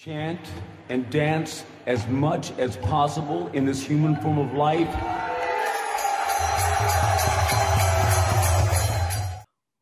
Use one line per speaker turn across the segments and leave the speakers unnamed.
Chant and dance as much as possible in this human form of life.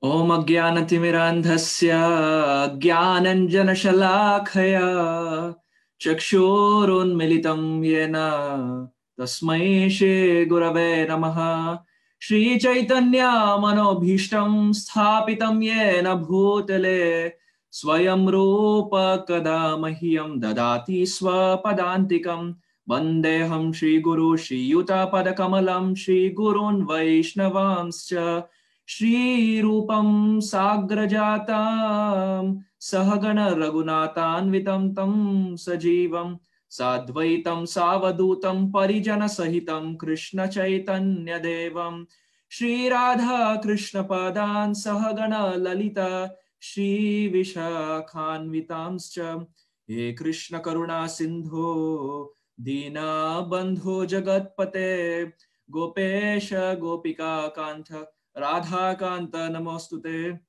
Om Ajnanatimirandhasya Jnananjanashalakaya Chakshurunmilitam Yena Tasmai Shri Gurave Namaha. Shri Chaitanya Manobhishtam Sthapitam Yena Bhutale Swayam Rupa Kada Mahyam Dadati Swapadantikam Vandeham Shri Guru Shri Yuta Padakamalam Shri Gurun Vaishnavamscha Shri Rupam Sagrajatam Sahagana Raghunathanvitam Tam Sajivam Sadvaitam Savadutam Parijana Sahitam Krishna Chaitanya Devam Shri Radha Krishna Padan Sahagana Lalita Shri Vishakhanvitamscha He Krishna Karuna Sindho Dina Bandho Jagatpate Gopesha Gopika Kantha Radha Kanta Namostute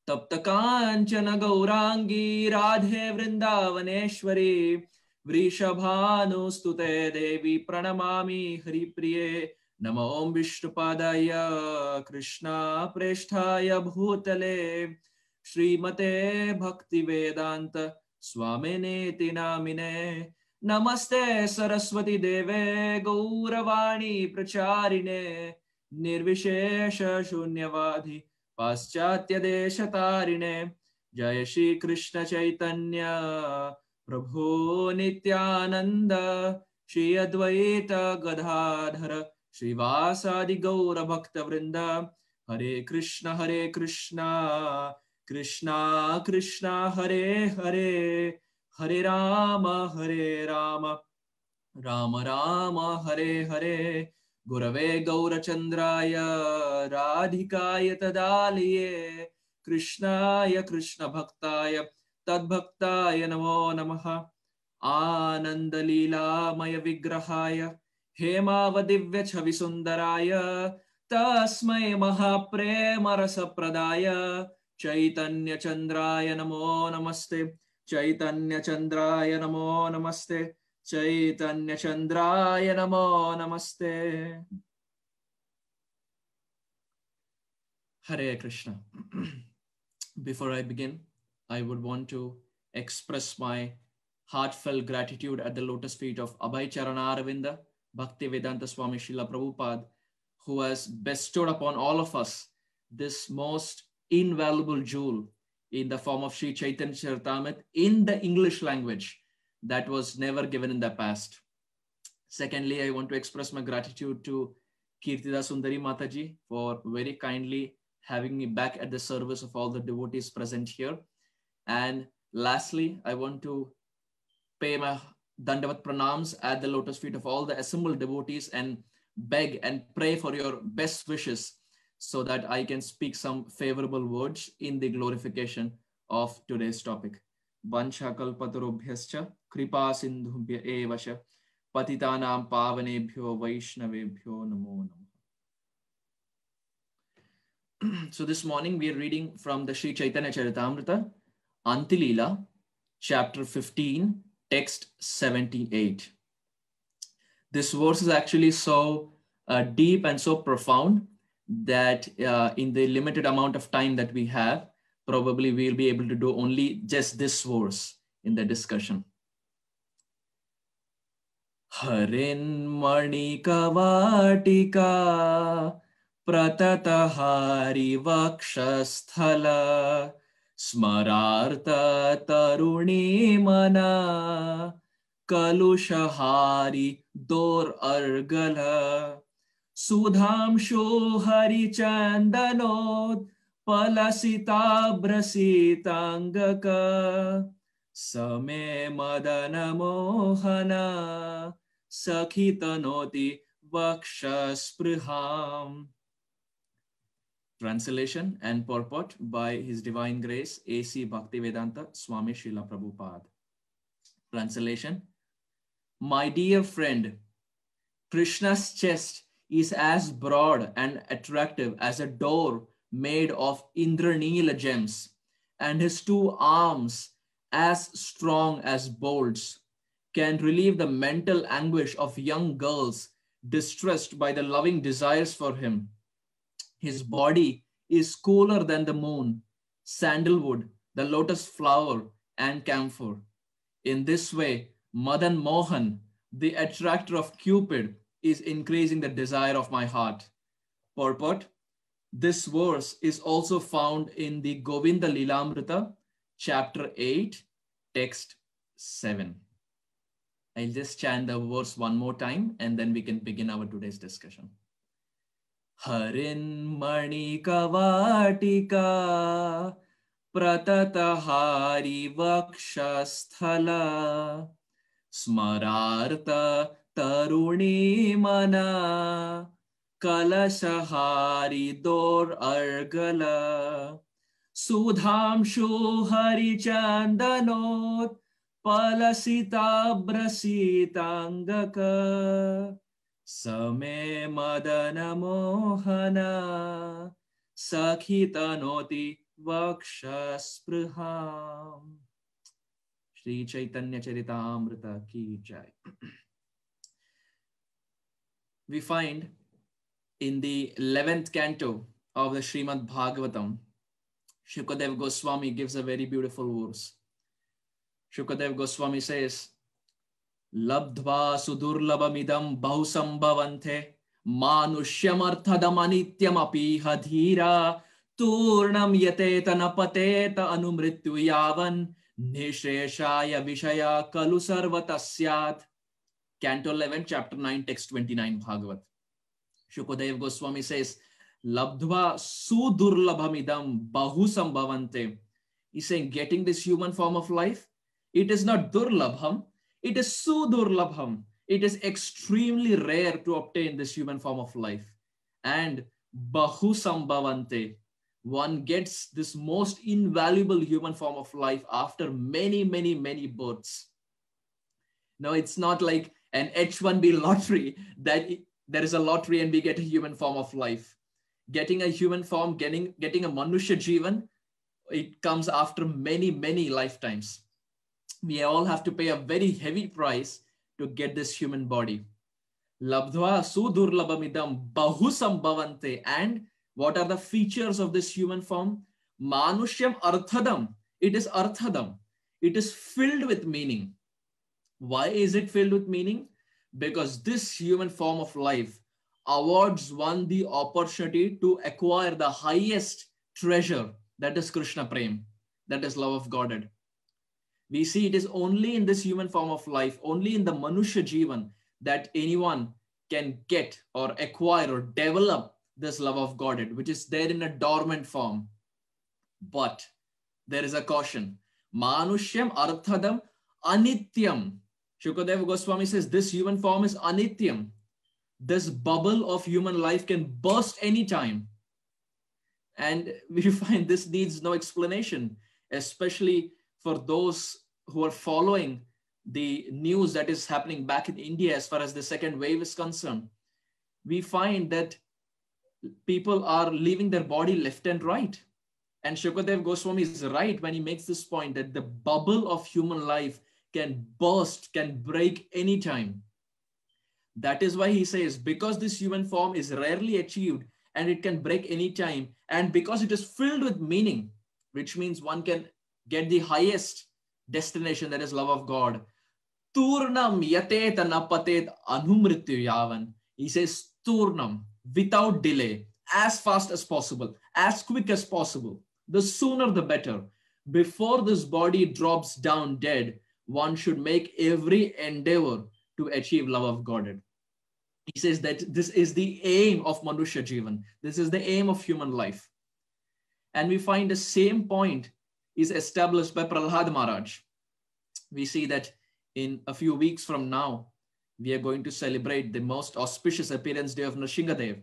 Tapta Kanchana Gaurangi Radhe Vrindavaneshwari Vrishabhanustute Devi Pranamami Haripriye Namo Om Vishnupadaya Krishna Presthaya Bhutale Srimate Bhaktivedanta Swamine Namine Namaste Saraswati Deve Gauravani Pracharine Nirvishesha Shunyavadhi Paschatya Deshatarine Jaya Shri Krishna Chaitanya Prabhu Nityananda Shri Advaita Gadadhara Shri Vasadi Gaura Bhakta Vrinda Hare Krishna Krishna Krishna Hare Hare Hare Rama Rama Rama Hare Hare Gurave Gaurachandraya Radhikaya Tadaliye Krishnaya Krishna Bhaktaya Tadbhaktaya Namo Namaha Ananda Leela Maya Vigrahaya Hemavadivya Chavisundaraya Tasmai Mahaprema Rasa Pradaya Chaitanya Chandraya Namo Namaste Chaitanya Chandraya Namo Namaste Chaitanya Chandraya Namo Namaste. Hare Krishna. Before I begin, I would want to express my heartfelt gratitude at the lotus feet of Abhay Charana Aravinda, Bhaktivedanta Swami Srila Prabhupada, who has bestowed upon all of us this most invaluable jewel in the form of Sri Chaitanya Charitamrita in the English language that was never given in the past. Secondly, I want to express my gratitude to Kirtida Sundari Mataji for very kindly having me back at the service of all the devotees present here. And lastly, I want to pay my Dandavat Pranams at the lotus feet of all the assembled devotees and beg and pray for your best wishes so that I can speak some favorable words in the glorification of today's topic. Vancha kalpatarubhyascha kripa sindhubhya evasha patitanam pavanebhyo vaishnavebhyo namo namaha. So this morning we are reading from the Sri Chaitanya Charitamrita, Antilila, chapter 15, text 78. This verse is actually so deep and so profound that in the limited amount of time that we have, probably we'll be able to do only just this verse in the discussion. Harin Mani Kavatika Pratatahari Vakshasthala Smarartha Taruni Mana Kalushahari Dor Argala Sudham Shohari Chandanod Palasita Brasitangaka Same Madana Mohana Sakhitanoti Vakshaspriham. Translation and purport by His Divine Grace A.C. Bhaktivedanta Swami Srila Prabhupada. Translation. My dear friend, Krishna's chest is as broad and attractive as a door made of Indranila gems, and his two arms as strong as bolts, can relieve the mental anguish of young girls distressed by the loving desires for him. His body is cooler than the moon, sandalwood, the lotus flower, and camphor. In this way, Madan Mohan, the attractor of Cupid, is increasing the desire of my heart. Purport: this verse is also found in the Govinda Lilamrita, chapter 8, text 7. I'll just chant the verse one more time and then we can begin our today's discussion. Harinmani Kavatika Pratatahari Vakshasthala Smarartha Taruni Mana Kalashahari Dor Argala Sudhamshu Harichandanot Palasita Brasitangaka Same Madana Mohana Sakhitanoti Vakshaspriham. Shri Chaitanya Charitamrita ki jai. We find in the 11th canto of the Srimad Bhagavatam, Shukadev Goswami gives a very beautiful verse. Shukadev Goswami says, Labdva sudurlabamidam bahusambhavante manushyam anityam apiha dhira turnam yateta napateta anumrityu yavan nisheshaya vishaya kalu sarvatasyat. Canto 11, chapter 9, text 29, Bhagavat. Shukadev Goswami says, Labdva sudurlabhamidam bahusambhavante. He's saying, getting this human form of life, it is not durlabham, it is sudurlabham. It is extremely rare to obtain this human form of life. And bahusambhavante, one gets this most invaluable human form of life after many, many, many births. No, it's not like an H1B lottery that there is a lottery and we get a human form of life. Getting a human form, getting a Manushya Jivan, it comes after many, many lifetimes. We all have to pay a very heavy price to get this human body. Labdhva sudurlabhamidam bahusambhavante. And what are the features of this human form? Manushyam arthadam. It is arthadam. It is filled with meaning. Why is it filled with meaning? Because this human form of life awards one the opportunity to acquire the highest treasure, that is Krishna Prem, that is love of Godhead. We see it is only in this human form of life, only in the Manushya Jivan, that anyone can get or acquire or develop this love of Godhead, which is there in a dormant form. But there is a caution. Manushyam arthadam anityam. Shukadeva Goswami says this human form is anityam. This bubble of human life can burst anytime. And we find this needs no explanation, especially for those who are following the news that is happening back in India as far as the second wave is concerned. We find that people are leaving their body left and right. And Shukadev Goswami is right when he makes this point that the bubble of human life can burst, can break anytime. That is why he says, because this human form is rarely achieved and it can break anytime, and because it is filled with meaning, which means one can get the highest destination, that is love of God. Turnam yatet napatet anumrityu yavan. He says turnam, without delay, as fast as possible, as quick as possible. The sooner the better. Before this body drops down dead, one should make every endeavor to achieve love of Godhead. He says that this is the aim of Manushya Jivan. This is the aim of human life. And we find the same point is established by Prahlad Maharaj. We see that in a few weeks from now, we are going to celebrate the most auspicious appearance day of Nrsingadev.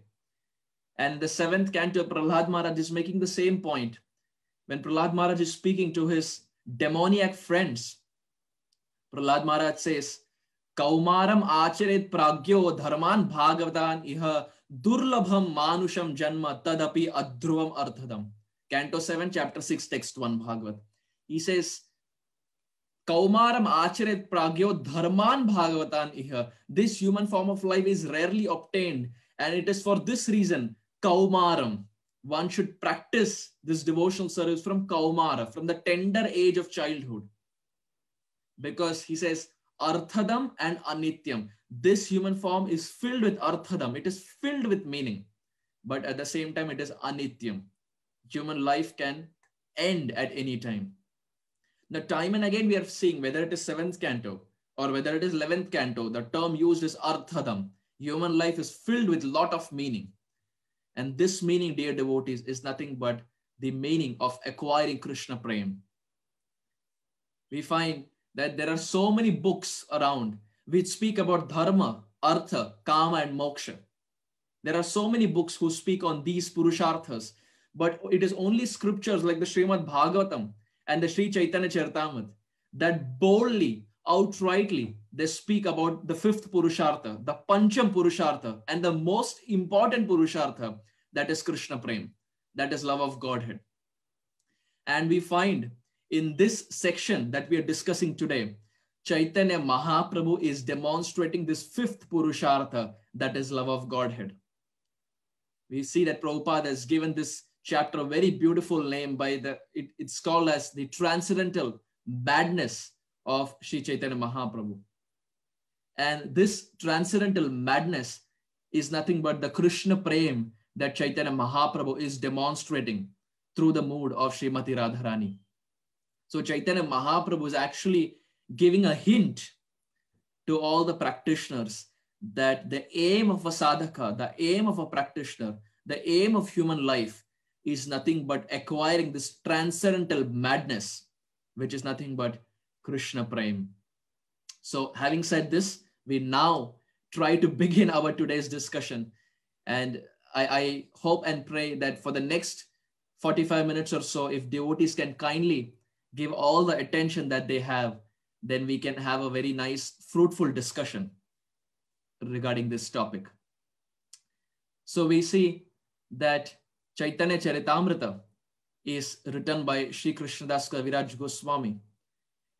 And the 7th canto, Prahlad Maharaj is making the same point. When Prahlad Maharaj is speaking to his demoniac friends, Prahlad Maharaj says, Kaumaram acharet pragyo dharman bhagavadan iha durlabham manusham janma tadapi adhruvam arthadam. Canto 7, chapter 6, text 1, Bhagavat. He says, Kaumaram acharet pragyo dharman bhagavatan iha. This human form of life is rarely obtained, and it is for this reason, Kaumaram. One should practice this devotional service from Kaumara, from the tender age of childhood. Because he says, Arthadam and Anityam. This human form is filled with Arthadam. It is filled with meaning. But at the same time, it is Anityam. Human life can end at any time. Now, time and again, we are seeing whether it is 7th canto or whether it is 11th canto, the term used is Arthadam. Human life is filled with a lot of meaning. And this meaning, dear devotees, is nothing but the meaning of acquiring Krishna Prem. We find that there are so many books around which speak about dharma, artha, kama, and moksha. There are so many books who speak on these purusharthas, but it is only scriptures like the Srimad Bhagavatam and the Sri Chaitanya Charitamrita that boldly, outrightly, they speak about the 5th purushartha, the Pancham purushartha, and the most important purushartha, that is Krishna Prem, that is love of Godhead. And we find in this section that we are discussing today, Chaitanya Mahaprabhu is demonstrating this 5th purushartha, that is love of Godhead. We see that Prabhupada has given this chapter a very beautiful name by it's called as the transcendental madness of Sri Chaitanya Mahaprabhu. And this transcendental madness is nothing but the Krishna Prem that Chaitanya Mahaprabhu is demonstrating through the mood of Srimati Radharani. So Chaitanya Mahaprabhu is actually giving a hint to all the practitioners that the aim of a sadhaka, the aim of a practitioner, the aim of human life is nothing but acquiring this transcendental madness, which is nothing but Krishna Prem. So having said this, we now try to begin our today's discussion. And I hope and pray that for the next 45 minutes or so, if devotees can kindly give all the attention that they have, then we can have a very nice, fruitful discussion regarding this topic. So we see that Chaitanya Charitamrita is written by Sri Krishnadas Kaviraj Goswami.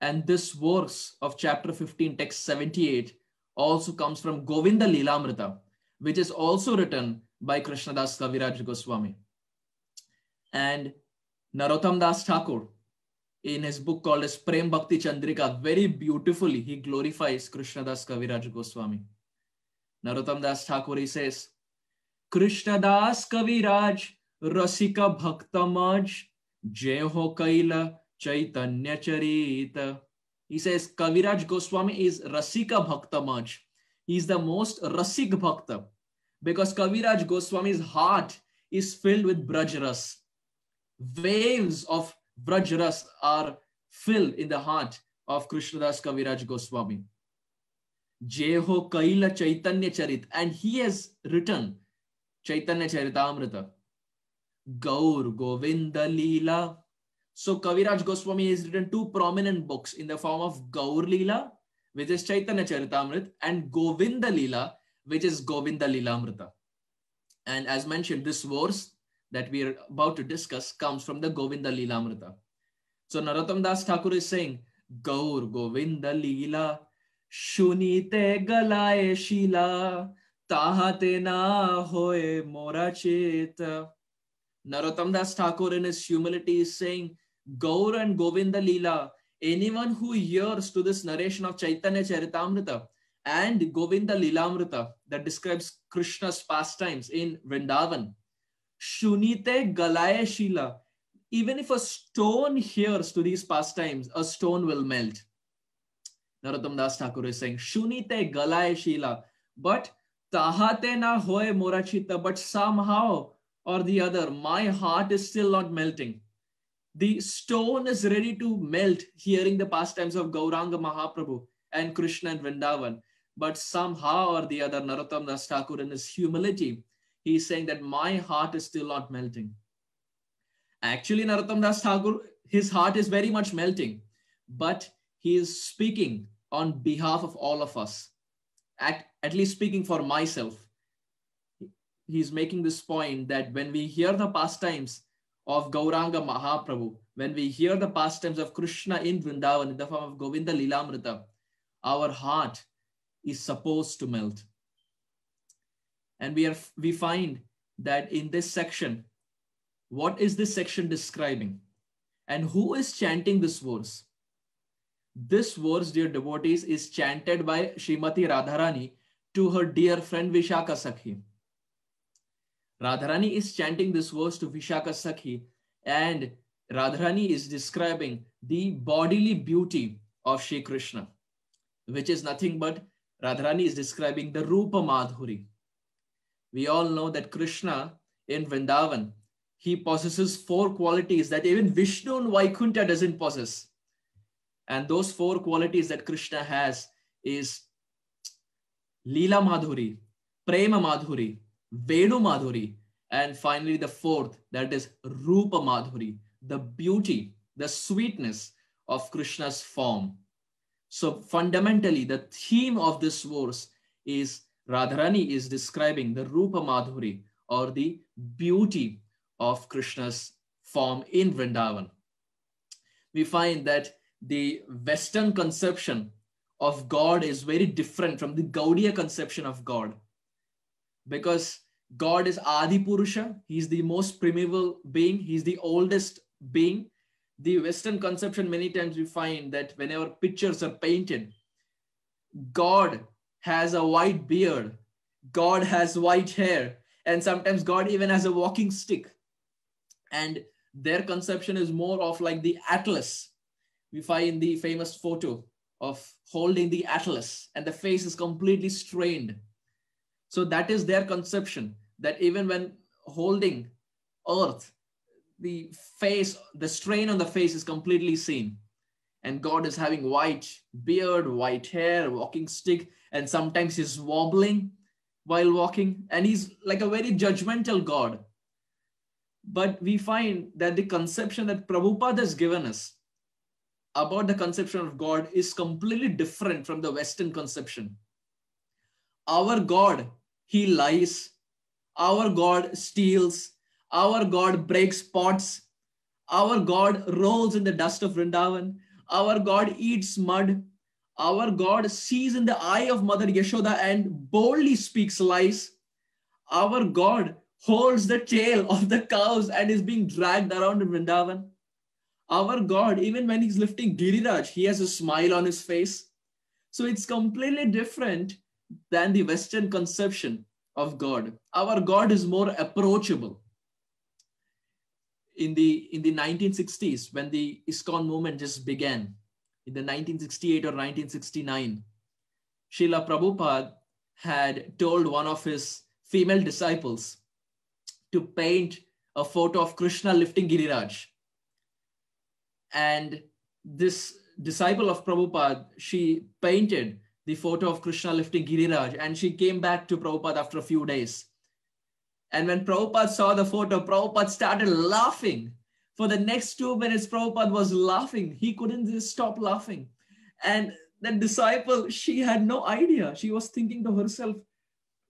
And this verse of chapter 15, text 78 also comes from Govinda Lilamrita, which is also written by Krishnadas Kaviraj Goswami. And Narottam Das Thakur, in his book called as Prem Bhakti Chandrika, very beautifully, he glorifies Krishnadas Kaviraj Goswami. Narottam Das Thakur, he says, Krishnadas Kaviraj Rasika Bhaktamaj Jeho Kaila Chaitanya Charita. He says Kaviraj Goswami is Rasika Bhaktamaj. He is the most Rasik Bhakta because Kaviraj Goswami's heart is filled with Brajras. Waves of Brajras are filled in the heart of Krishnadas Kaviraj Goswami. Jeho Kaila Chaitanya Charit, and he has written Chaitanya Charitamrita, Gaur Govinda Leela. So Kaviraj Goswami has written 2 prominent books in the form of Gaur Leela, which is Chaitanya Charitamrita, and Govinda Leela, which is Govinda Leelamrita. And as mentioned, this verse that we are about to discuss comes from the Govinda Leelamrita. So Narottam Das Thakur is saying, Gaur Govinda Leela, Shunite Galaye Shila, Tahate na hoye mora cheta. Narottam Das Thakur in his humility is saying, Gaur and Govinda Leela, anyone who hears to this narration of Chaitanya Charitamrita and Govinda Leelamrita that describes Krishna's pastimes in Vrindavan, Shunite Galaye Shila, even if a stone hears to these pastimes, a stone will melt. Narottam Das Thakur is saying, Shunite Galaye Shila, but Tahate na hoye morachita, but somehow or the other, my heart is still not melting. The stone is ready to melt hearing the pastimes of Gauranga Mahaprabhu and Krishna and Vrindavan. But somehow or the other, Narottam Das Thakur in his humility, he is saying that my heart is still not melting. Actually, Narottam Das Thakur, his heart is very much melting, but he is speaking on behalf of all of us. At least speaking for myself. He's making this point that when we hear the pastimes of Gauranga Mahaprabhu, when we hear the pastimes of Krishna in Vrindavan in the form of Govinda Lilamrita, our heart is supposed to melt. And we find that in this section, what is this section describing? And who is chanting this verse? This verse, dear devotees, is chanted by Srimati Radharani to her dear friend Vishaka Sakhi. Radharani is chanting this verse to Vishaka Sakhi, and Radharani is describing the bodily beauty of Shri Krishna, which is nothing but Radharani is describing the Rupa Madhuri. We all know that Krishna in Vrindavan, he possesses 4 qualities that even Vishnu and Vaikunta doesn't possess. And those 4 qualities that Krishna has is Leela Madhuri, Prema Madhuri, Venu Madhuri, and finally the 4th, that is Rupa Madhuri, the beauty, the sweetness of Krishna's form. So fundamentally, the theme of this verse is Radharani is describing the Rupa Madhuri, or the beauty of Krishna's form in Vrindavan. We find that the Western conception of God is very different from the Gaudiya conception of God, because God is Adi Purusha. He's the most primeval being. He's the oldest being. The Western conception, many times we find that whenever pictures are painted, God has a white beard, God has white hair, and sometimes God even has a walking stick. And their conception is more of like the Atlas. We find the famous photo of holding the Atlas, and the face is completely strained. So that is their conception, that even when holding earth, the face, the strain on the face is completely seen. And God is having white beard, white hair, walking stick, and sometimes he's wobbling while walking, and he's like a very judgmental God. But we find that the conception that Prabhupada has given us about the conception of God is completely different from the Western conception. Our God, he lies. Our God steals. Our God breaks pots. Our God rolls in the dust of Vrindavan. Our God eats mud. Our God sees in the eye of Mother Yashoda and boldly speaks lies. Our God holds the tail of the cows and is being dragged around in Vrindavan. Our God, even when he's lifting Giriraj, he has a smile on his face. So it's completely different than the Western conception of God. Our God is more approachable. In the 1960s, when the ISKCON movement just began, in the 1968 or 1969, Srila Prabhupada had told one of his female disciples to paint a photo of Krishna lifting Giriraj. And this disciple of Prabhupada, she painted the photo of Krishna lifting Giriraj, and she came back to Prabhupada after a few days. And when Prabhupada saw the photo, Prabhupada started laughing. For the next 2 minutes, Prabhupada was laughing. He couldn't just stop laughing. And the disciple, she had no idea. She was thinking to herself,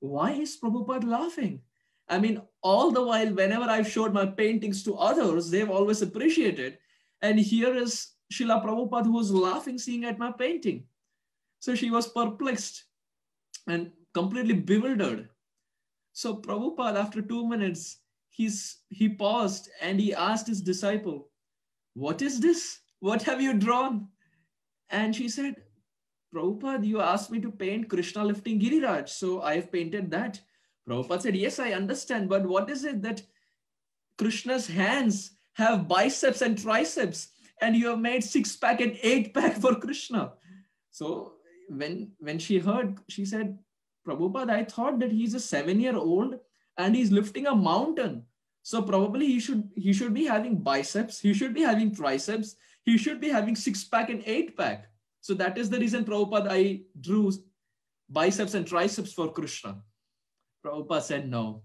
why is Prabhupada laughing? I mean, all the while, whenever I've showed my paintings to others, they've always appreciated. And here is Srila Prabhupada who was laughing, seeing at my painting. So she was perplexed and completely bewildered. So Prabhupada, after 2 minutes, he paused and he asked his disciple, what is this? What have you drawn? And she said, Prabhupada, you asked me to paint Krishna lifting Giriraj, so I have painted that. Prabhupada said, yes, I understand, but what is it that Krishna's hands have biceps and triceps, and you have made 6-pack and 8-pack for Krishna? So when she heard, she said, Prabhupada, I thought that he's a 7-year-old and he's lifting a mountain. So probably he should be having biceps, he should be having triceps, he should be having 6-pack and 8-pack. So that is the reason, Prabhupada, I drew biceps and triceps for Krishna. Prabhupada said, no.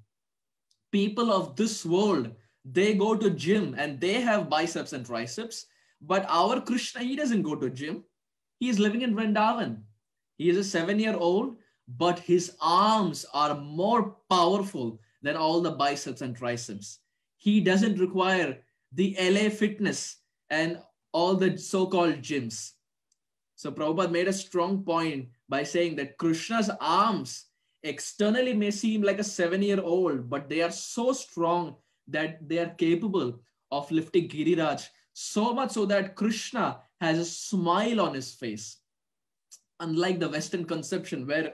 People of this world, they go to gym and they have biceps and triceps. But our Krishna, he doesn't go to gym. He is living in Vrindavan. He is a 7-year-old, but his arms are more powerful than all the biceps and triceps. He doesn't require the LA Fitness and all the so-called gyms. So Prabhupada made a strong point by saying that Krishna's arms externally may seem like a 7-year-old, but they are so strong that they are capable of lifting Giriraj, so much so that Krishna has a smile on his face. Unlike the Western conception where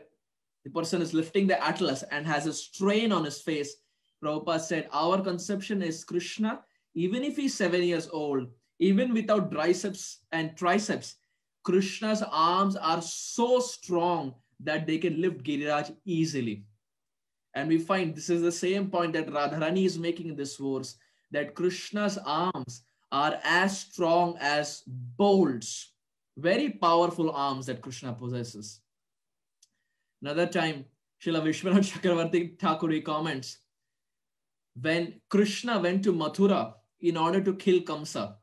the person is lifting the Atlas and has a strain on his face, Prabhupada said, our conception is Krishna, even if he's 7 years old, even without triceps and triceps, Krishna's arms are so strong that they can lift Giriraj easily. And we find this is the same point that Radharani is making in this verse, that Krishna's arms are as strong as bolts. Very powerful arms that Krishna possesses. Another time, Srila Vishwanath Chakravarti Thakur comments, when Krishna went to Mathura in order to kill Kamsa,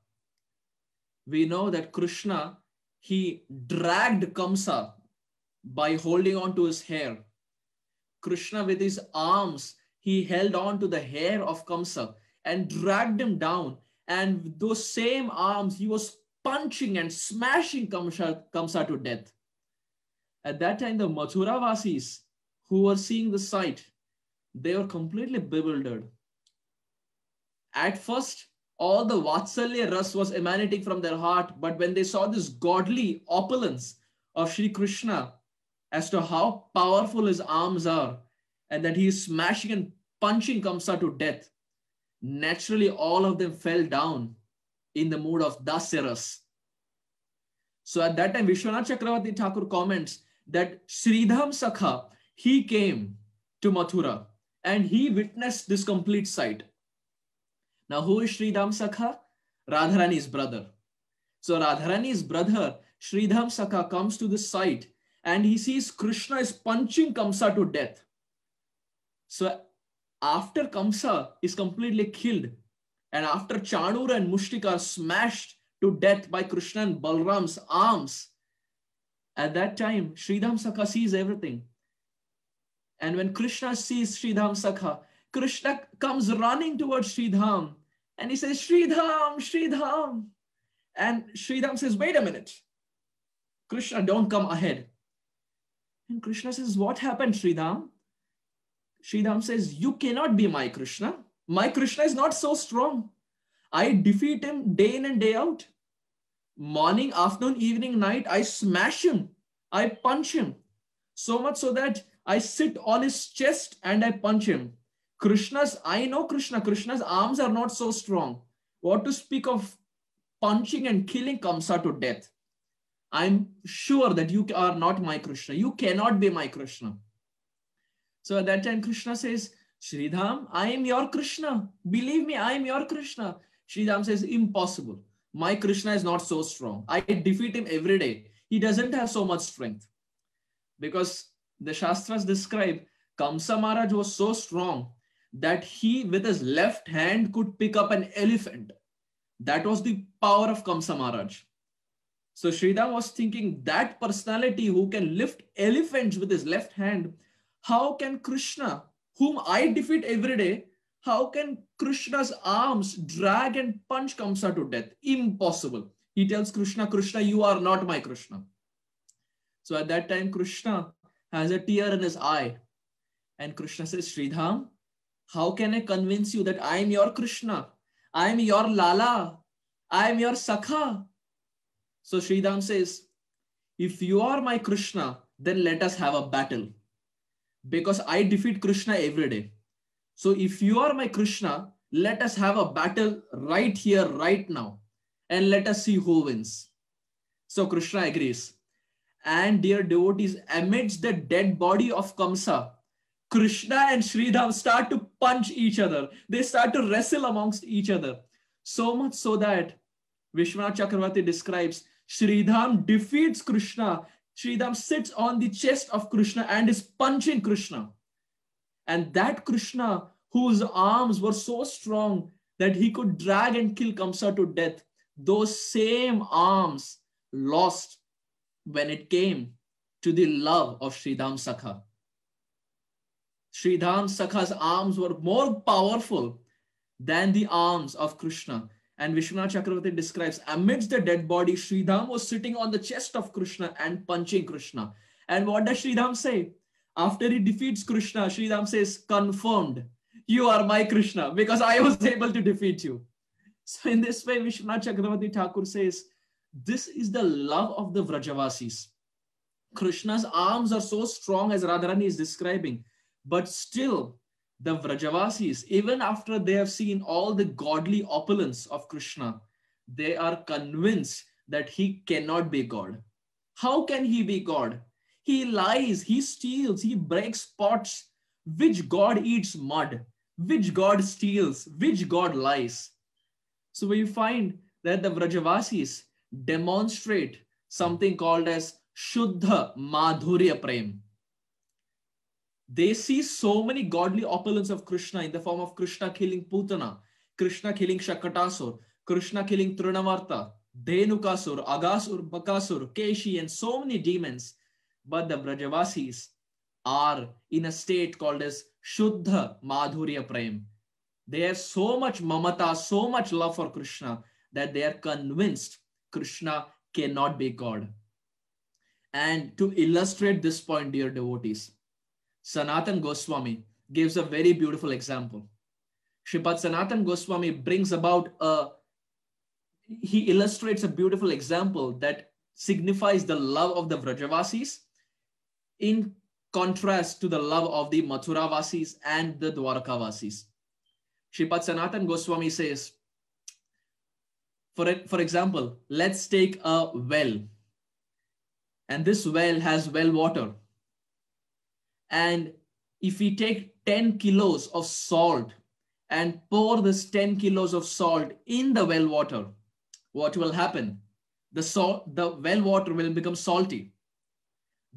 we know that Krishna, he dragged Kamsa by holding on to his hair. Krishna with his arms, he held on to the hair of Kamsa and dragged him down. And with those same arms, he was punching and smashing Kamsa to death. At that time, the Mathuravasis who were seeing the sight, they were completely bewildered. At first, all the Vatsalya Ras was emanating from their heart, but when they saw this godly opulence of Sri Krishna, as to how powerful his arms are, and that he is smashing and punching Kamsa to death, naturally all of them fell down in the mood of Dasyaras. So at that time, Vishwanath Chakravarti Thakur comments that Sridham Sakha, he came to Mathura and he witnessed this complete sight. Now, who is Sridham Sakha? Radharani's brother. So Radharani's brother, Sridham Sakha, comes to this site and he sees Krishna is punching Kamsa to death. So after Kamsa is completely killed and after Chanura and Mushtika are smashed to death by Krishna and Balram's arms, at that time, Sridham Sakha sees everything. And when Krishna sees Sridham Sakha, Krishna comes running towards Sridham and he says, Sridham, Sridham. And Sridham says, wait a minute. Krishna, don't come ahead. And Krishna says, what happened, Sridham? Sridham says, you cannot be my Krishna. My Krishna is not so strong. I defeat him day in and day out. Morning, afternoon, evening, night, I smash him. I punch him. So much so that I sit on his chest and I punch him. I know Krishna's arms are not so strong. What to speak of punching and killing Kamsa to death? I'm sure that you are not my Krishna. You cannot be my Krishna. So at that time, Krishna says, Sridham, I am your Krishna. Believe me, I am your Krishna. Sridham says, impossible. My Krishna is not so strong. I defeat him every day. He doesn't have so much strength. Because the Shastras describe Kamsa Maharaj was so strong that he with his left hand could pick up an elephant. That was the power of Kamsa Maharaj. So Sridham was thinking, that personality who can lift elephants with his left hand, how can Krishna, whom I defeat every day, how can Krishna's arms drag and punch Kamsa to death? Impossible. He tells Krishna, Krishna, you are not my Krishna. So at that time, Krishna has a tear in his eye. And Krishna says, Sridham, how can I convince you that I am your Krishna? I am your Lala. I am your Sakha. So Sridham says, if you are my Krishna, then let us have a battle. Because I defeat Krishna every day. So if you are my Krishna, let us have a battle right here, right now. And let us see who wins. So Krishna agrees. And dear devotees, amidst the dead body of Kamsa, Krishna and Sridham start to punch each other. They start to wrestle amongst each other. So much so that Vishwanath Chakravarti describes Sridham defeats Krishna. Sridham sits on the chest of Krishna and is punching Krishna. And that Krishna, whose arms were so strong that he could drag and kill Kamsa to death, those same arms lost when it came to the love of Sridham Sakha. Sridham Sakha's arms were more powerful than the arms of Krishna. And Vishwanath Chakravarti describes, amidst the dead body, Sridham was sitting on the chest of Krishna and punching Krishna. And what does Sridham say? After he defeats Krishna, Sridham says, confirmed, you are my Krishna because I was able to defeat you. So in this way, Vishwanath Chakravarti Thakur says, this is the love of the Vrajavasis. Krishna's arms are so strong as Radharani is describing, but still the Vrajavasis, even after they have seen all the godly opulence of Krishna, they are convinced that he cannot be God. How can he be God? He lies, he steals, he breaks pots. Which God eats mud? Which God steals? Which God lies? So we find that the Vrajavasis demonstrate something called as Shuddha Madhurya Prem. They see so many godly opulence of Krishna in the form of Krishna killing Putana, Krishna killing Shakatasur, Krishna killing Trinavarta, Dhenukasur, Agasur, Bakasur, Keshi, and so many demons. But the Vrajavasis are in a state called as Shuddha Madhurya Prem. They have so much mamata, so much love for Krishna that they are convinced Krishna cannot be God. And to illustrate this point, dear devotees, Sanatan Goswami gives a very beautiful example. Shripad Sanatan Goswami brings about he illustrates a beautiful example that signifies the love of the Vrajavasis in contrast to the love of the Mathuravasis and the Dwarkavasis. Shripad Sanatan Goswami says, for example, let's take a well. And this well has well water. And if we take 10 kilos of salt and pour this 10 kilos of salt in the well water, what will happen? The well water will become salty.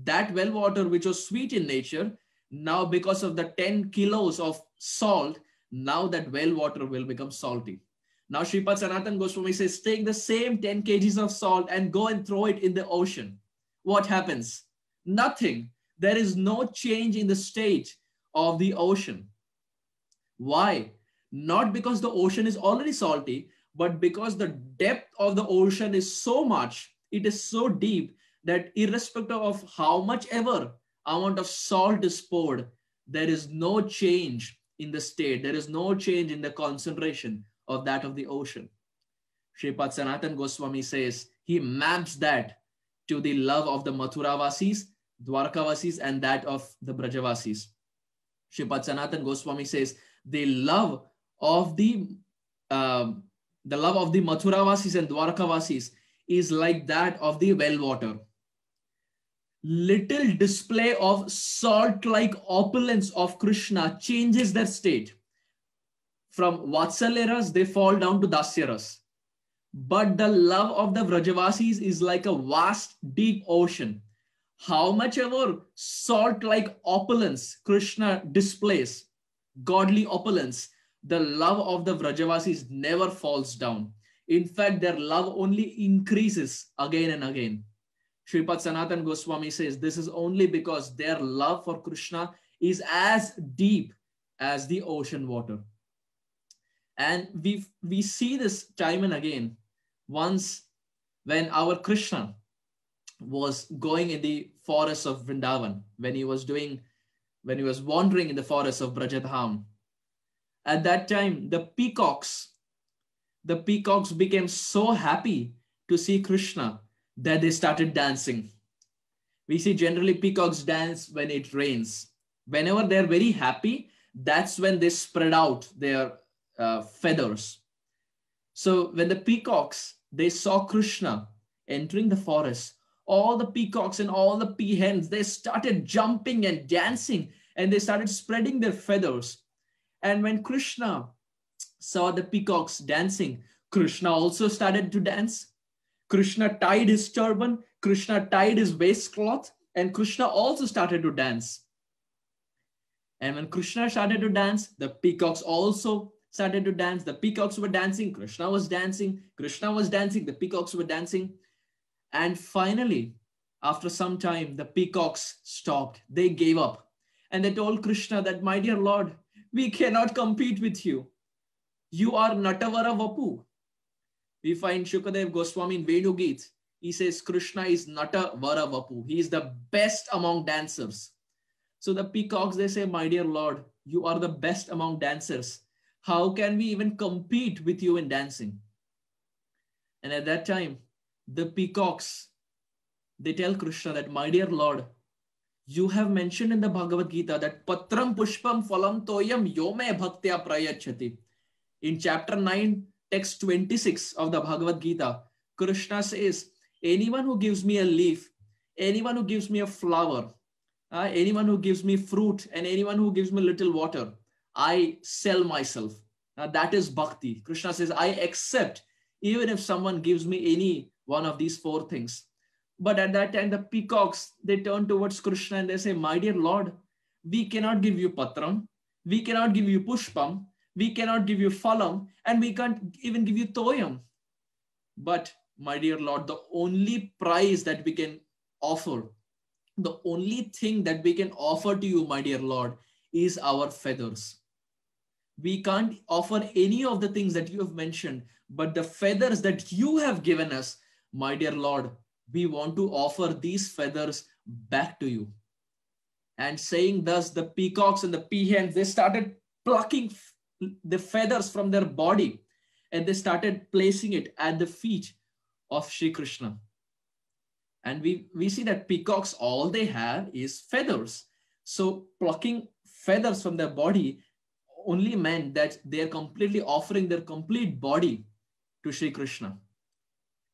That well water, which was sweet in nature, now because of the 10 kilos of salt, now that well water will become salty. Now Shripad Sanatan Goswami says, take the same 10 kgs of salt and go and throw it in the ocean. What happens? Nothing. There is no change in the state of the ocean. Why? Not because the ocean is already salty, but because the depth of the ocean is so much, it is so deep that irrespective of how much ever amount of salt is poured, there is no change in the state. There is no change in the concentration of that of the ocean. Shripad Sanatan Goswami says he maps that to the love of the Mathuravasis, Dwarkavasis, and that of the Brajavasis. Shripad Sanatan Goswami says the love of the Mathuravasis and Dwarkavasis is like that of the well water. Little display of salt-like opulence of Krishna changes their state. From Vatsalyaras, they fall down to Dasyaras. But the love of the Vrajavasis is like a vast, deep ocean. How much ever salt-like opulence Krishna displays, godly opulence, the love of the Vrajavasis never falls down. In fact, their love only increases again and again. Shripad Sanatan Goswami says this is only because their love for Krishna is as deep as the ocean water. And we see this time and again. Once when our Krishna was going in the forest of Vrindavan, when he was wandering in the forest of Brajadham, at that time the peacocks became so happy to see Krishna that they started dancing. We see generally peacocks dance when it rains. Whenever they're very happy, that's when they spread out their feathers. So when the peacocks, they saw Krishna entering the forest, all the peacocks and all the peahens, they started jumping and dancing and they started spreading their feathers. And when Krishna saw the peacocks dancing, Krishna also started to dance. Krishna tied his turban, Krishna tied his waistcloth, and Krishna also started to dance. And when Krishna started to dance, the peacocks also started to dance. The peacocks were dancing, Krishna was dancing, the peacocks were dancing. And finally, after some time, the peacocks stopped. They gave up. And they told Krishna that, my dear Lord, we cannot compete with you. You are Natavara Vapu. We find Shukadev Goswami in Venu Geet. He says Krishna is Nata Vara Vapu. He is the best among dancers. So the peacocks, they say, my dear Lord, you are the best among dancers. How can we even compete with you in dancing? And at that time, the peacocks, they tell Krishna that, my dear Lord, you have mentioned in the Bhagavad Gita that Patram Pushpam Phalam Toyam Yome Bhaktya Prayachati. In chapter 9, text 26 of the Bhagavad Gita, Krishna says, anyone who gives me a leaf, anyone who gives me a flower, anyone who gives me fruit, and anyone who gives me little water, I sell myself. That is bhakti. Krishna says, I accept even if someone gives me any one of these four things. But at that time, the peacocks, they turn towards Krishna and they say, my dear Lord, we cannot give you patram, we cannot give you pushpam, we cannot give you phalam, and we can't even give you toyam. But my dear Lord, the only prize that we can offer, the only thing that we can offer to you, my dear Lord, is our feathers. We can't offer any of the things that you have mentioned, but the feathers that you have given us, my dear Lord, we want to offer these feathers back to you. And saying thus, the peacocks and the peahens, they started plucking the feathers from their body and they started placing it at the feet of Shri Krishna. And we see that peacocks, all they have is feathers. So plucking feathers from their body only meant that they're completely offering their complete body to Shri Krishna.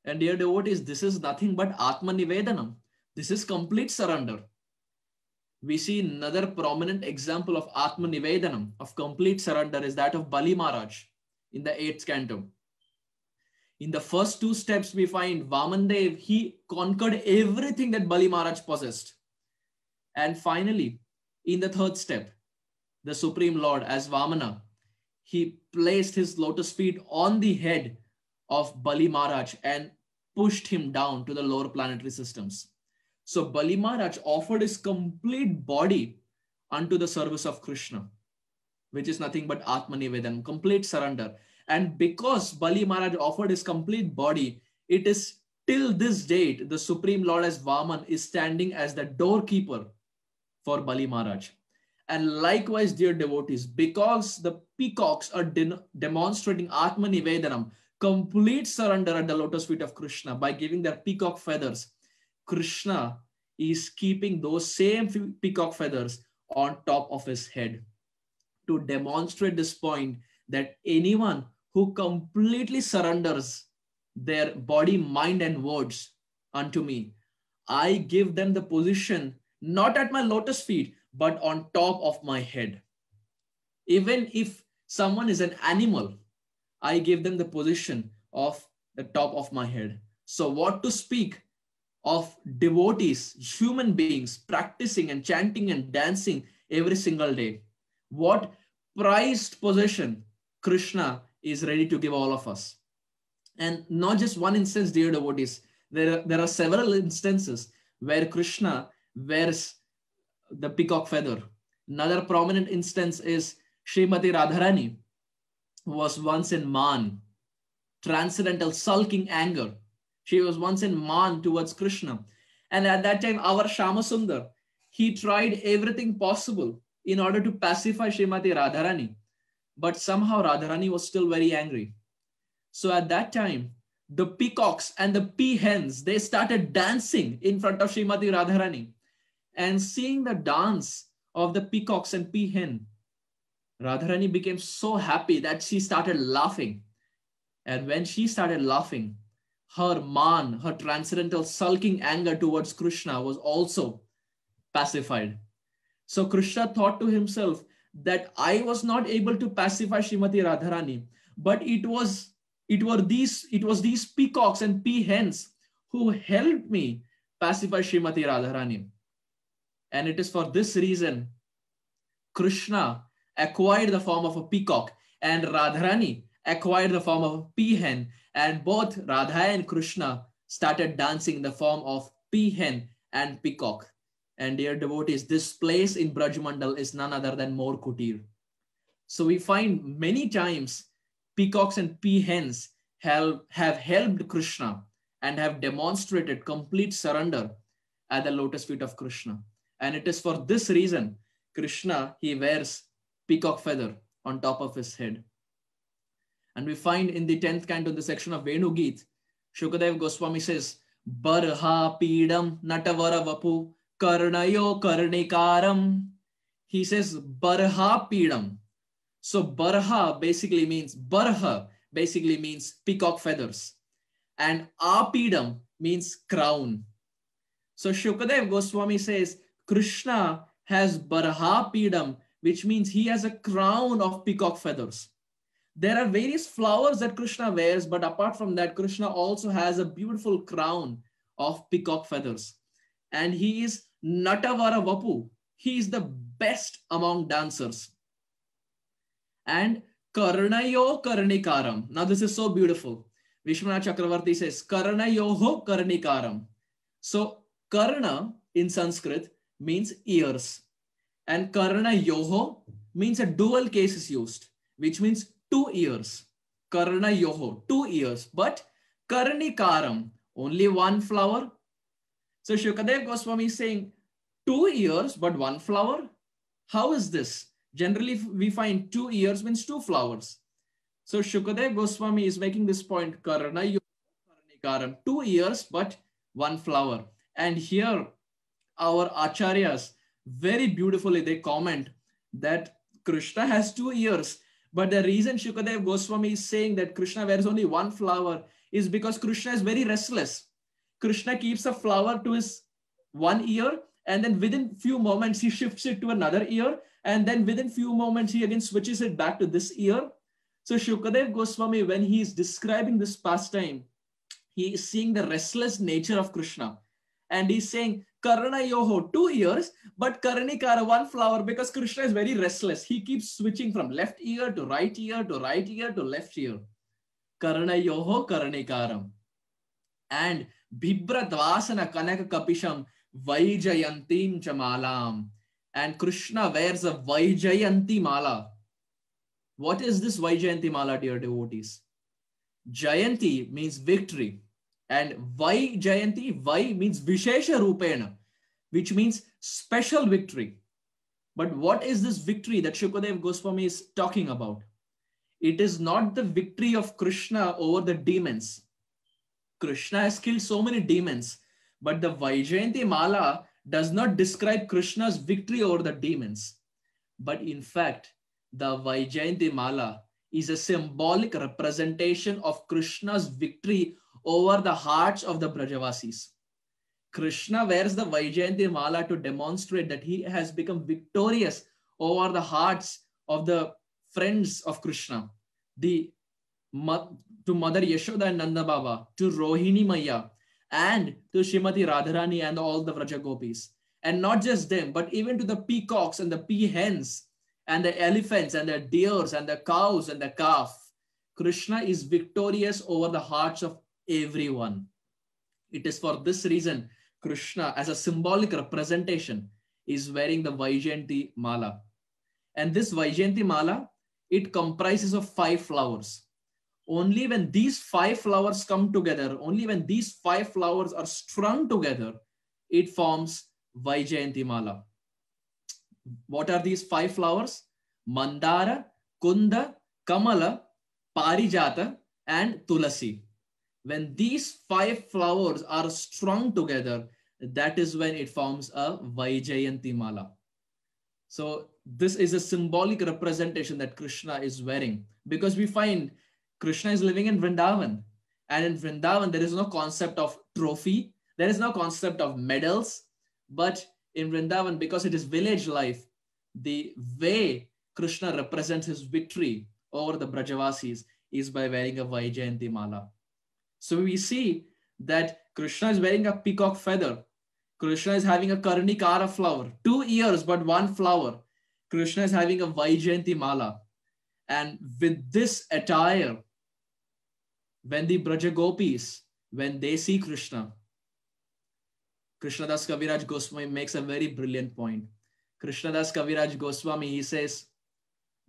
And dear devotees, this is nothing but Atma Nivedanam. This is complete surrender. We see another prominent example of Atma Nivedanam, of complete surrender, is that of Bali Maharaj in the 8th canto. In the first 2 steps, we find Vamandev, he conquered everything that Bali Maharaj possessed. And finally, in the 3rd step, the Supreme Lord as Vamana, he placed his lotus feet on the head of Bali Maharaj and pushed him down to the lower planetary systems. So Bali Maharaj offered his complete body unto the service of Krishna, which is nothing but Atma Nivedanam, complete surrender. And because Bali Maharaj offered his complete body, it is till this date, the Supreme Lord as Vaman is standing as the doorkeeper for Bali Maharaj. And likewise, dear devotees, because the peacocks are demonstrating Atma Nivedanam, complete surrender at the lotus feet of Krishna by giving their peacock feathers, Krishna is keeping those same peacock feathers on top of his head to demonstrate this point that anyone who completely surrenders their body, mind, and words unto me, I give them the position not at my lotus feet, but on top of my head. Even if someone is an animal, I give them the position of the top of my head. So what to speak of devotees, human beings, practicing and chanting and dancing every single day? What prized possession Krishna is ready to give all of us. And not just one instance, dear devotees. There are several instances where Krishna wears the peacock feather. Another prominent instance is Srimati Radharani, who was once in Man, transcendental sulking anger. She was once in Man towards Krishna. And at that time, our Shyamasundar, he tried everything possible in order to pacify Srimati Radharani. But somehow Radharani was still very angry. So at that time, the peacocks and the peahens, they started dancing in front of Srimati Radharani. And seeing the dance of the peacocks and peahen, Radharani became so happy that she started laughing. And when she started laughing, her man, her transcendental sulking anger towards Krishna was also pacified. So Krishna thought to himself that I was not able to pacify Srimati Radharani, but it was these peacocks and peahens who helped me pacify Srimati Radharani. And it is for this reason Krishna acquired the form of a peacock and Radharani acquired the form of a peahen, and both Radha and Krishna started dancing in the form of peahen and peacock. And dear devotees, this place in Braj Mandal is none other than Mor Kutir. So we find many times peacocks and peahens, have helped Krishna and have demonstrated complete surrender at the lotus feet of Krishna. And it is for this reason Krishna, he wears peacock feather on top of his head. And we find in the 10th canto, in the section of Venu Geet, Shukadev Goswami says, Barha Pidam Natavara Vapu Karnayo Karnikaram. He says Barha Pidam. So Barha basically means peacock feathers. And Apidam means crown. So Shukadev Goswami says Krishna has Barha Pidam, which means he has a crown of peacock feathers. There are various flowers that Krishna wears, but apart from that, Krishna also has a beautiful crown of peacock feathers. And he is Natavara Vapu. He is the best among dancers. And Karnayo Karnikaram. Now this is so beautiful. Vishwanath Chakravarti says, Karnayoho Karnikaram. So Karna in Sanskrit means ears. And Karnayoho means a dual case is used, which means 2 ears. Karnayoho, 2 ears. But Karnikaram, only 1 flower. So Shukadev Goswami is saying 2 ears but 1 flower. How is this? Generally we find 2 ears means 2 flowers. So Shukadev Goswami is making this point, Karnayoho Karnikaram, 2 ears but 1 flower. And here our acharyas very beautifully they comment that Krishna has 2 ears. But the reason Shukadev Goswami is saying that Krishna wears only 1 flower is because Krishna is very restless. Krishna keeps a flower to his 1 ear, and then within few moments he shifts it to another ear, and then within few moments he again switches it back to this ear. So Shukadev Goswami, when he is describing this pastime, he is seeing the restless nature of Krishna. And he's saying, Karnayoho, 2 ears, but Karnikara, 1 flower, because Krishna is very restless. He keeps switching from left ear to right ear to right ear to left ear. Karnayoho Karnikaram. And Bhibradvasana Kanaka Kapisham Vaijayantim Chamalam. And Krishna wears a Vaijayanti Mala. What is this Vaijayanti Mala, dear devotees? Jayanti means victory. And Vai Jayanti, Vai means Vishesha Rupena, which means special victory. But what is this victory that Shukadev Goswami is talking about? It is not the victory of Krishna over the demons. Krishna has killed so many demons, but the Vaijayanti Mala does not describe Krishna's victory over the demons. But in fact, the Vaijayanti Mala is a symbolic representation of Krishna's victory over the hearts of the Brajavasis. Krishna wears the Vaijayanti Mala to demonstrate that he has become victorious over the hearts of the friends of Krishna, to Mother Yashoda and Nanda Baba, to Rohini Maya, and to Shrimati Radharani and all the Vraja Gopis. And not just them, but even to the peacocks and the peahens and the elephants and the deers and the cows and the calf. Krishna is victorious over the hearts of everyone. It is for this reason Krishna, as a symbolic representation, is wearing the Vaijayanti Mala. And this Vaijayanti Mala, it comprises of 5 flowers. Only when these 5 flowers come together, only when these 5 flowers are strung together, it forms Vaijayanti Mala. What are these 5 flowers? Mandara, Kunda, Kamala, Parijata, and Tulasi. When these 5 flowers are strung together, that is when it forms a Vaijayanti Mala. So this is a symbolic representation that Krishna is wearing, because we find Krishna is living in Vrindavan, and in Vrindavan there is no concept of trophy, there is no concept of medals, but in Vrindavan, because it is village life, the way Krishna represents his victory over the Brajavasis is by wearing a Vaijayanti Mala. So we see that Krishna is wearing a peacock feather. Krishna is having a Karnikara flower, 2 ears but 1 flower. Krishna is having a Vaijayanti Mala. And with this attire, when the Braja Gopis, when they see Krishna, Krishnadas Kaviraj Goswami makes a very brilliant point. Krishnadas Kaviraj Goswami, he says,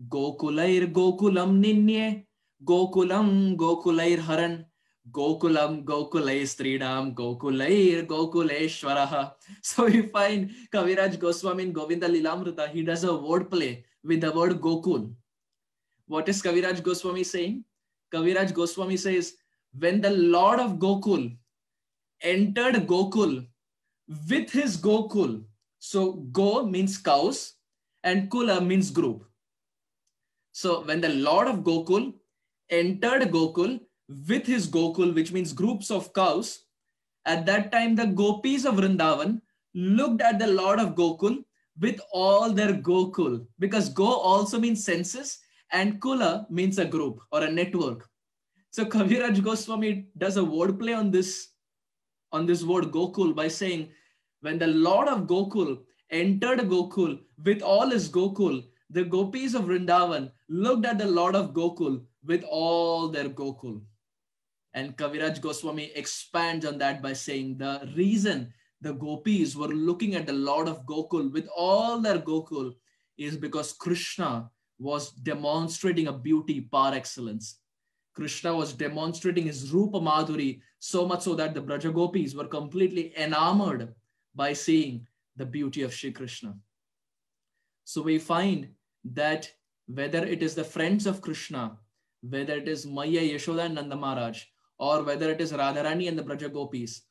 Gokulair Gokulam Ninye Gokulam Gokulair Haran, Gokulam Gokulai Stridam, Gokulair Gokuleshwaraha. So we find Kaviraj Goswami in Govinda Lilamrita, he does a wordplay with the word Gokul. What is Kaviraj Goswami saying? Kaviraj Goswami says, when the Lord of Gokul entered Gokul with his Gokul, so Go means cows and Kula means group. So when the Lord of Gokul entered Gokul with his Gokul, which means groups of cows, at that time the gopis of Vrindavan looked at the Lord of Gokul with all their Gokul, because Go also means senses and Kula means a group or a network. So Kaviraj Goswami does a wordplay on this word Gokul by saying, when the Lord of Gokul entered Gokul with all his Gokul, the gopis of Vrindavan looked at the Lord of Gokul with all their Gokul. And Kaviraj Goswami expands on that by saying the reason the gopis were looking at the Lord of Gokul with all their Gokul is because Krishna was demonstrating a beauty par excellence. Krishna was demonstrating his Rupa Madhuri, so much so that the Braja Gopis were completely enamored by seeing the beauty of Shri Krishna. So we find that whether it is the friends of Krishna, whether it is Maya, Yashoda and Nanda Maharaj, or whether it is Radharani and the Braja Gopis,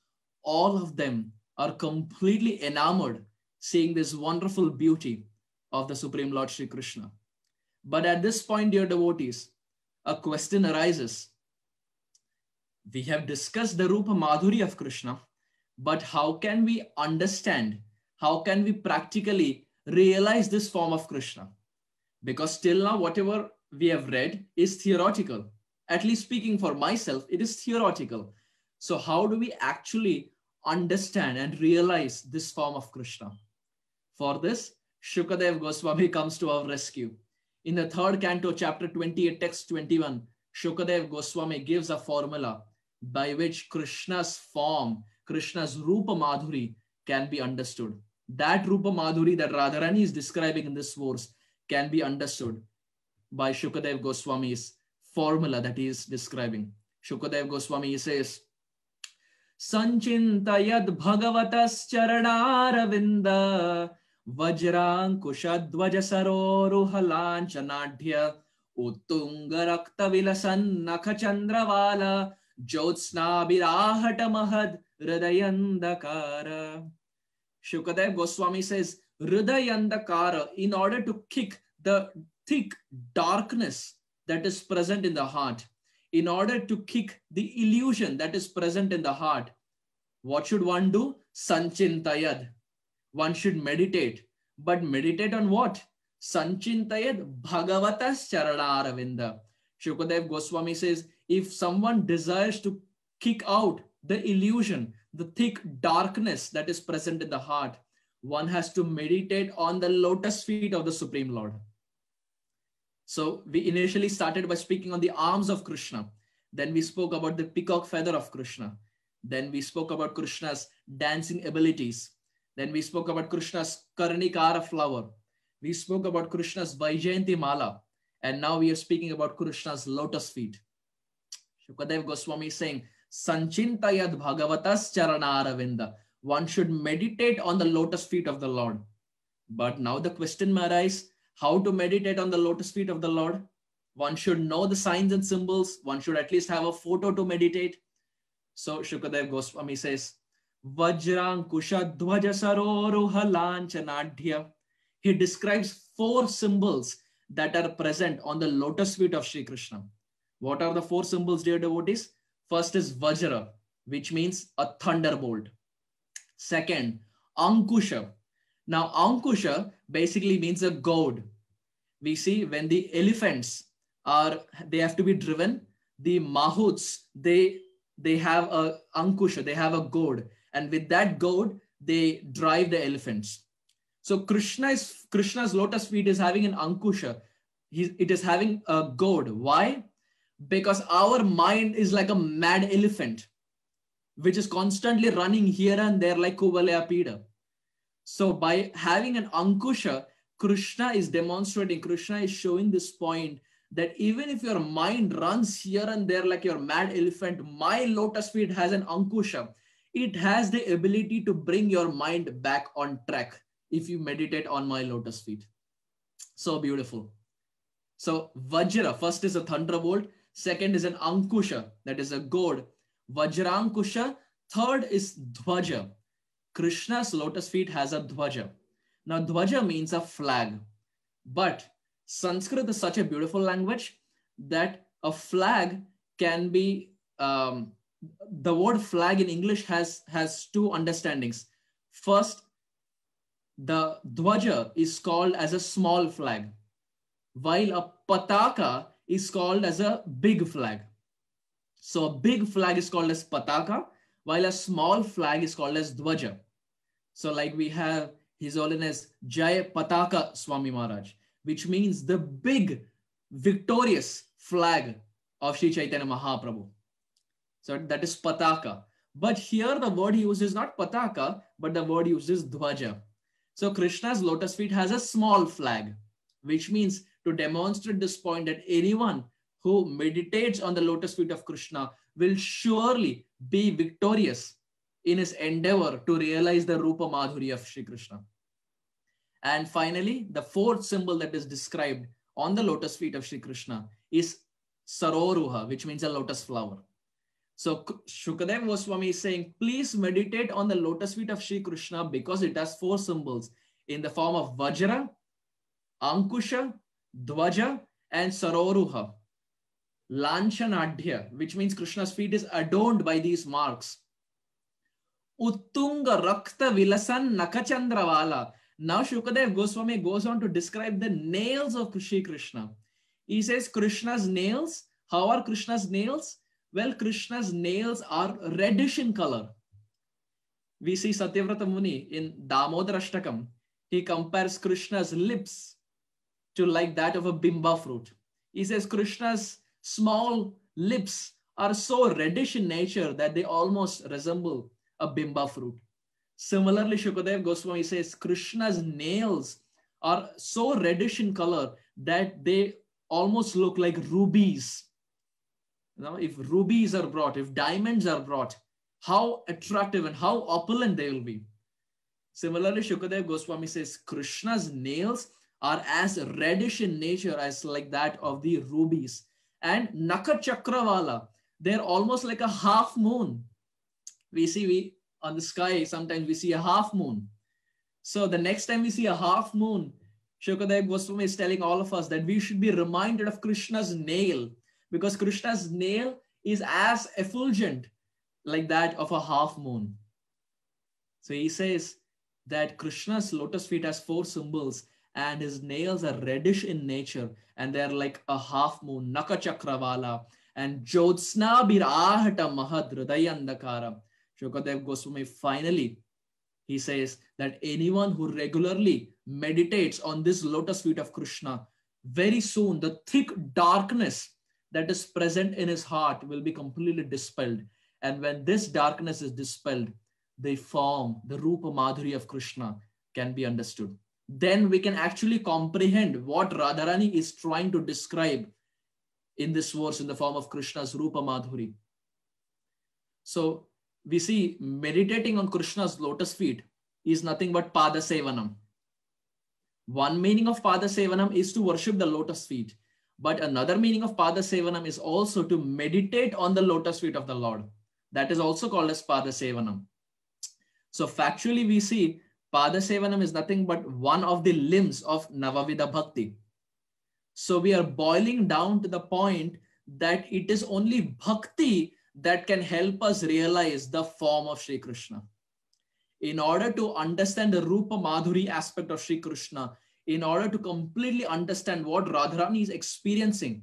all of them are completely enamored seeing this wonderful beauty of the Supreme Lord Shri Krishna. But at this point, dear devotees, a question arises. We have discussed the Rupa Madhuri of Krishna, but how can we understand, how can we practically realize this form of Krishna? Because till now, whatever we have read is theoretical. At least speaking for myself, it is theoretical. So how do we actually understand and realize this form of Krishna? For this, Shukadev Goswami comes to our rescue. In the third canto, chapter 28, text 21, Shukadev Goswami gives a formula by which Krishna's form, Krishna's Rupa Madhuri can be understood. That Rupa Madhuri that Radharani is describing in this verse can be understood by Shukadev Goswami's formula that he is describing. Shukadev Goswami says, Sanchintayad Bhagavatas Charanaravinda Vajrankushadvaja Saroruhalanchanadhya Uttunga Vilasan Nakachandravala Jyotsna Birahata Mahad Hridayandakara. Shukadev Goswami says, Hridayandakara, in order to kick the thick darkness that is present in the heart, in order to kick the illusion that is present in the heart, what should one do? Sanchintayad. One should meditate. But meditate on what? Sanchintayad Bhagavatas Charanaravinda. Shukadev Goswami says, if someone desires to kick out the illusion, the thick darkness that is present in the heart, one has to meditate on the lotus feet of the Supreme Lord. So we initially started by speaking on the arms of Krishna. Then we spoke about the peacock feather of Krishna. Then we spoke about Krishna's dancing abilities. Then we spoke about Krishna's Karnikara flower. We spoke about Krishna's Vaijayanti Mala. And now we are speaking about Krishna's lotus feet. Shukadev Goswami is saying, Sanchintayad Bhagavatas Charanaravinda. One should meditate on the lotus feet of the Lord. But now the question may arise, how to meditate on the lotus feet of the Lord? One should know the signs and symbols. One should at least have a photo to meditate. So Shukadev Goswami says, Vajrankusha Dhwaja Saroruha Lanchanadhya. He describes 4 symbols that are present on the lotus feet of Sri Krishna. What are the 4 symbols, dear devotees? First is Vajra, which means a thunderbolt. Second, Ankusha. Now, Ankusha basically means a goad. We see when the elephants they have to be driven, the mahuts, they have a Ankusha, they have a goad. And with that goad, they drive the elephants. So Krishna's lotus feet is having an Ankusha. It is having a goad. Why? Because our mind is like a mad elephant, which is constantly running here and there like Kuvalaya Pida. So by having an Ankusha, Krishna is demonstrating, Krishna is showing this point that even if your mind runs here and there like your mad elephant, my lotus feet has an ankusha. It has the ability to bring your mind back on track if you meditate on my lotus feet. So beautiful. So Vajra, first is a thunderbolt, second is an ankusha, that is a gourd. Vajrankusha, third is dhvaja. Krishna's lotus feet has a dhvaja. Now dhvaja means a flag, but Sanskrit is such a beautiful language that a flag can be, the word flag in English has two understandings. First, the dhvaja is called as a small flag, while a pataka is called as a big flag. So a big flag is called as pataka, while a small flag is called as dhvaja. So like we have His Holiness Jai Pataka Swami Maharaj, which means the big victorious flag of Sri Chaitanya Mahaprabhu. So that is pataka. But here the word he uses is not pataka, but the word uses dhvaja. So Krishna's lotus feet has a small flag, which means to demonstrate this point that anyone who meditates on the lotus feet of Krishna will surely be victorious in his endeavor to realize the Rupa Madhuri of Shri Krishna. And finally, the fourth symbol that is described on the lotus feet of Shri Krishna is Saroruha, which means a lotus flower. So Shukadev Goswami is saying, please meditate on the lotus feet of Shri Krishna because it has four symbols in the form of Vajra, Ankusha, Dhvaja, and Saroruha. Lanchanadhya, which means Krishna's feet is adorned by these marks. Uttunga Rakta Vilasan Nakachandravala. Now Shukadev Goswami goes on to describe the nails of Shri Krishna. He says Krishna's nails. How are Krishna's nails? Well, Krishna's nails are reddish in color. We see Satyavrata Muni in Damodara Ashtakam. He compares Krishna's lips to like that of a bimba fruit. He says Krishna's small lips are so reddish in nature that they almost resemble a bimba fruit. Similarly, Shukadev Goswami says Krishna's nails are so reddish in color that they almost look like rubies. Now, if rubies are brought, if diamonds are brought, how attractive and how opulent they will be. Similarly, Shukadev Goswami says Krishna's nails are as reddish in nature as like that of the rubies. And Nakachakravala, they're almost like a half moon. We on the sky, sometimes we see a half moon. So the next time we see a half moon, Shukadev Goswami is telling all of us that we should be reminded of Krishna's nail, because Krishna's nail is as effulgent like that of a half moon. So he says that Krishna's lotus feet has four symbols and his nails are reddish in nature and they're like a half moon, Nakachakravala, and Jyotsna Birahata Mahadhridayandakara. Shukadev Goswami finally, he says that anyone who regularly meditates on this lotus feet of Krishna, very soon the thick darkness that is present in his heart will be completely dispelled. And when this darkness is dispelled, the form, the Rupa Madhuri of Krishna can be understood. Then we can actually comprehend what Radharani is trying to describe in this verse in the form of Krishna's Rupa Madhuri. So we see meditating on Krishna's lotus feet is nothing but Pada Sevanam. One meaning of Pada Sevanam is to worship the lotus feet. But another meaning of Pada Sevanam is also to meditate on the lotus feet of the Lord. That is also called as Pada Sevanam. So factually we see Pada Sevanam is nothing but one of the limbs of Navavida Bhakti. So we are boiling down to the point that it is only Bhakti that can help us realize the form of Sri Krishna. In order to understand the Rupa Madhuri aspect of Sri Krishna, in order to completely understand what Radharani is experiencing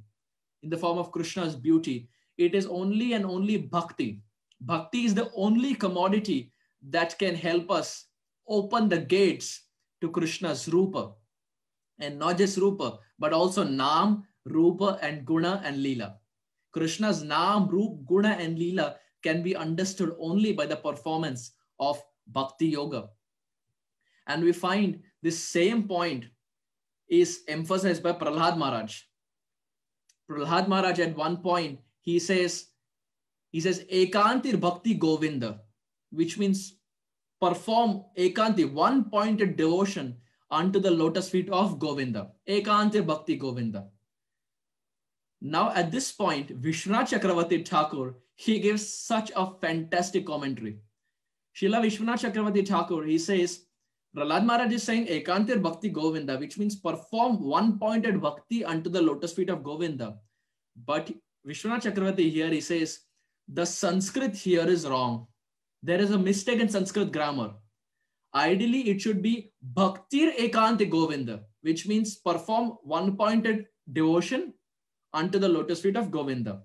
in the form of Krishna's beauty, it is only and only Bhakti. Bhakti is the only commodity that can help us open the gates to Krishna's Rupa. And not just Rupa, but also Nam, Rupa, and Guna and Leela. Krishna's Nam, Rupa, Guna, and Leela can be understood only by the performance of Bhakti Yoga. And we find this same point is emphasized by Prahlad Maharaj. Prahlad Maharaj at one point, he says, Ekantir Bhakti Govinda, which means perform Ekanti, one-pointed devotion unto the lotus feet of Govinda. Ekantir Bhakti Govinda. Now at this point, Vishwanath Chakravarti Thakur, he gives such a fantastic commentary. Srila Vishwanath Chakravarti Thakur, he says, Prahlad Maharaj is saying Ekantir Bhakti Govinda, which means perform one-pointed bhakti unto the lotus feet of Govinda. But Vishwanath Chakravarti here, he says, the Sanskrit here is wrong. There is a mistake in Sanskrit grammar. Ideally, it should be Bhaktir Ekanti Govinda, which means perform one-pointed devotion unto the lotus feet of Govinda.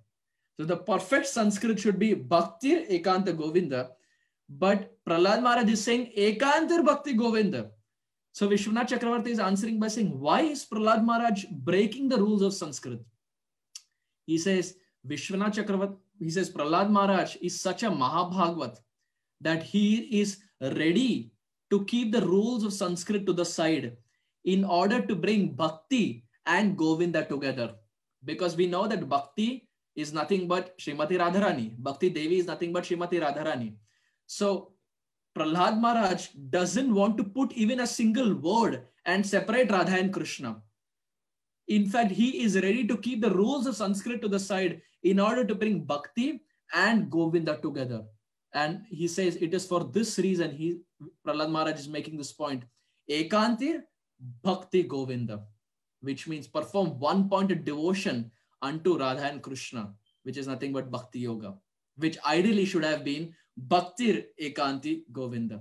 So the perfect Sanskrit should be Bhaktir Ekanta Govinda. But Prahlad Maharaj is saying Ekantir Bhakti Govinda. So Vishwanath Chakravarti is answering by saying, why is Prahlad Maharaj breaking the rules of Sanskrit? He says, Vishwanath Chakravarti, he says, Prahlad Maharaj is such a Mahabhagavat that he is ready to keep the rules of Sanskrit to the side in order to bring Bhakti and Govinda together. Because we know that Bhakti is nothing but Srimati Radharani. Bhakti Devi is nothing but Srimati Radharani. So Prahlad Maharaj doesn't want to put even a single word and separate Radha and Krishna. In fact, he is ready to keep the rules of Sanskrit to the side in order to bring Bhakti and Govinda together. And he says it is for this reason Prahlad Maharaj is making this point. Ekantir Bhakti Govinda, which means perform one-pointed devotion unto Radha and Krishna, which is nothing but Bhakti Yoga, which ideally should have been Bhaktir Ekanti Govinda.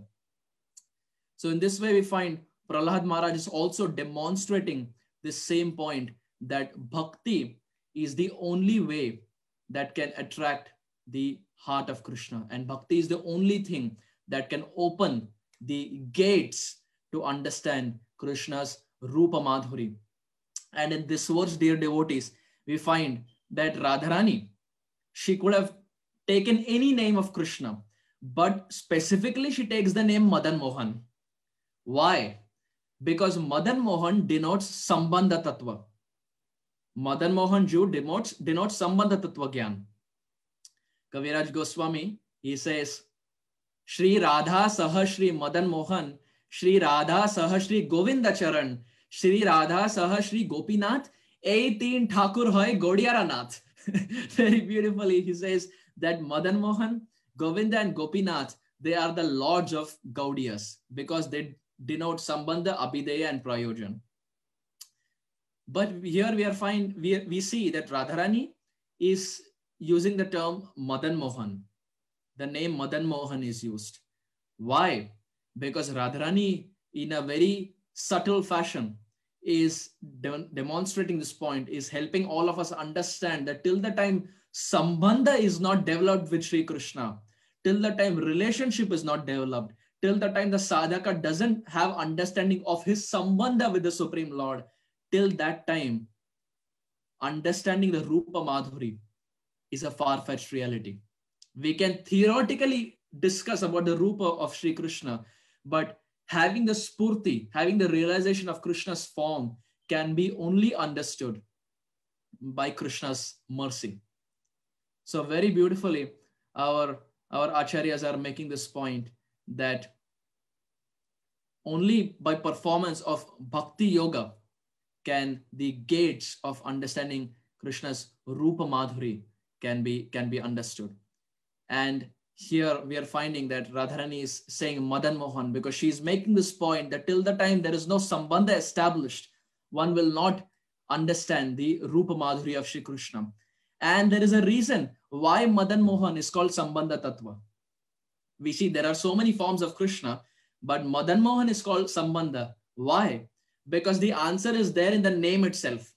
So in this way, we find Prahlad Maharaj is also demonstrating this same point that Bhakti is the only way that can attract the heart of Krishna. And Bhakti is the only thing that can open the gates to understand Krishna's Rupa Madhuri. And in this verse, dear devotees, we find that Radharani, she could have taken any name of Krishna, but specifically she takes the name Madan Mohan. Why? Because Madan Mohan denotes Sambandha Tattva. Madan Mohan Ju denotes Sambandha Tattva Gyan. Kaviraj Goswami, he says, Shri Radha Saha Shri Madan Mohan, Shri Radha Saha Shri Govinda Charan, Shri Radha Saha Shri Gopinath, Ei Teen Thakur Hoy Godiyara Nath. Very beautifully, he says that Madan Mohan, Govinda and Gopinath, they are the lords of Gaudiyas because they denote Sambandha, Abhideya and Prayojan. But here we see that Radharani is using the term Madan Mohan. The name Madan Mohan is used. Why? Because Radharani, in a very subtle fashion, is demonstrating this point, is helping all of us understand that till the time Sambandha is not developed with Sri Krishna, till the time relationship is not developed, till the time the sadhaka doesn't have understanding of his Sambandha with the Supreme Lord, till that time, understanding the Rupa Madhuri is a far-fetched reality. We can theoretically discuss about the Rupa of Sri Krishna, but having the spurti, having the realization of Krishna's form can be only understood by Krishna's mercy. So very beautifully, our acharyas are making this point that only by performance of bhakti yoga can the gates of understanding Krishna's Rupa Madhuri can be understood. And here we are finding that Radharani is saying Madan Mohan because she is making this point that till the time there is no Sambandha established, one will not understand the Rupa Madhuri of Shri Krishna. And there is a reason why Madan Mohan is called Sambandha Tattva. We see there are so many forms of Krishna, but Madan Mohan is called Sambandha. Why? Because the answer is there in the name itself.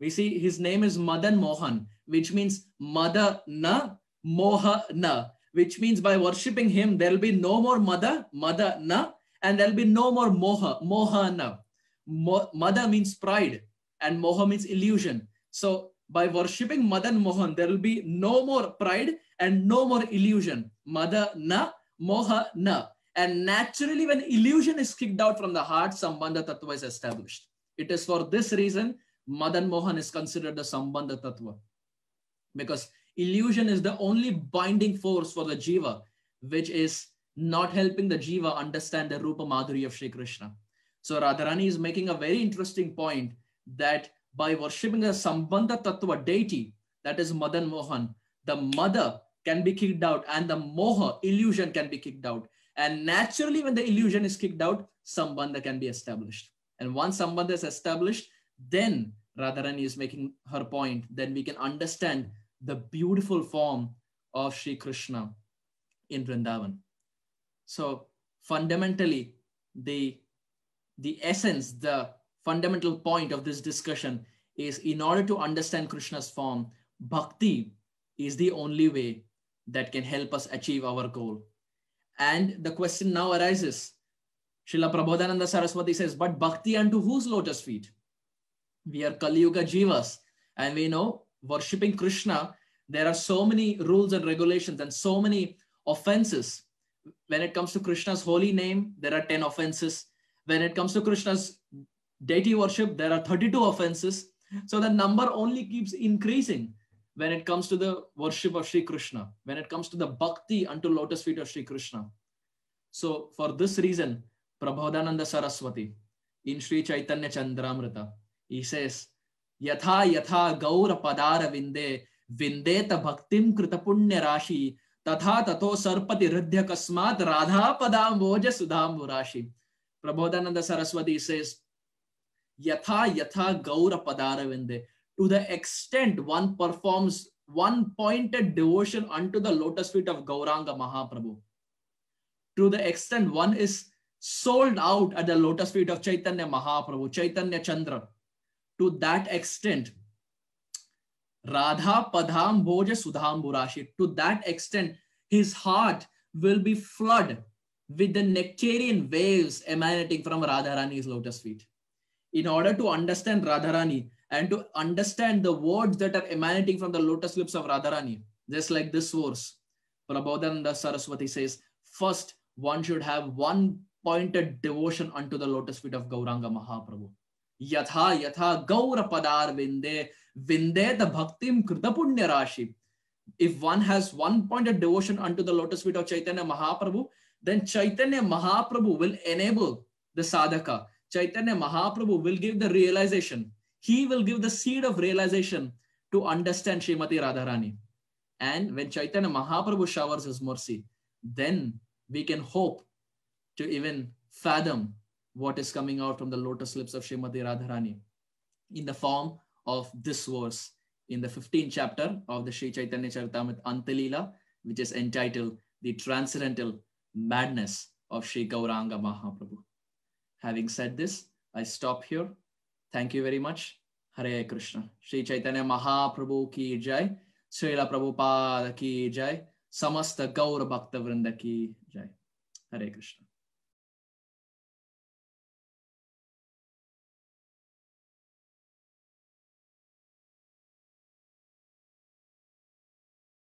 We see his name is Madan Mohan, which means Mada Na, Moha Na, which means by worshipping him, there will be no more Mada Na, and there will be no more Moha Na. Mada means pride and Moha means illusion. So by worshipping Madan Mohan, there will be no more pride and no more illusion. Mada Na, Moha Na. And naturally, when illusion is kicked out from the heart, Sambandha Tattva is established. It is for this reason Madan Mohan is considered the Sambandha Tattva, because illusion is the only binding force for the Jiva, which is not helping the Jiva understand the Rupa Madhuri of Shri Krishna. So Radharani is making a very interesting point that by worshipping a Sambandha Tattva deity, that is Madan Mohan, the mother can be kicked out and the moha, illusion, can be kicked out. And naturally, when the illusion is kicked out, Sambandha can be established. And once Sambandha is established, then Radharani is making her point, then we can understand the beautiful form of Shri Krishna in Vrindavan. So fundamentally, the essence, the fundamental point of this discussion is, in order to understand Krishna's form, bhakti is the only way that can help us achieve our goal. And the question now arises, Srila Prabodhananda Saraswati says, but bhakti unto whose lotus feet? We are Kali Yuga Jivas, and we know worshipping Krishna, there are so many rules and regulations and so many offenses. When it comes to Krishna's holy name, there are 10 offenses. When it comes to Krishna's deity worship, there are 32 offenses. So the number only keeps increasing when it comes to the worship of Shri Krishna, when it comes to the bhakti unto lotus feet of Shri Krishna. So for this reason, Prabodhananda Saraswati in Sri Chaitanya Chandramrita, he says, Yatha yatha gaura padara vinde, vindeta bhaktim krita punya rashi, tatha tato sarpati ridhya kasmat radha padam voja sudham vurashi. Prabodhananda Saraswati says, Yatha yatha gaura padara vinde, to the extent one performs one pointed devotion unto the lotus feet of Gauranga Mahaprabhu, to the extent one is sold out at the lotus feet of Chaitanya Mahaprabhu, Chaitanya Chandra, to that extent, Radha Padham Bhoja Sudham Burashi, to that extent, his heart will be flooded with the nectarian waves emanating from Radharani's lotus feet. In order to understand Radharani and to understand the words that are emanating from the lotus lips of Radharani, just like this verse, Prabodhananda Saraswati says, first one should have one pointed devotion unto the lotus feet of Gauranga Mahaprabhu. Yatha yatha gaura padar vinde, vindeta bhaktim krita punya rashi. If one has one pointed devotion unto the lotus feet of Chaitanya Mahaprabhu, then Chaitanya Mahaprabhu will enable the sadhaka. Chaitanya Mahaprabhu will give the realization. He will give the seed of realization to understand Srimati Radharani. And when Chaitanya Mahaprabhu showers his mercy, then we can hope to even fathom what is coming out from the lotus lips of Srimati Radharani in the form of this verse in the 15th chapter of the Sri Chaitanya Charitamrita Antalila, which is entitled The Transcendental Madness of Sri Gauranga Mahaprabhu. Having said this, I stop here. Thank you very much. Hare Krishna. Sri Chaitanya Mahaprabhu ki jai. Srila Prabhupada ki jai. Samasta Gaura Bhakta Vrinda ki jai. Hare Krishna.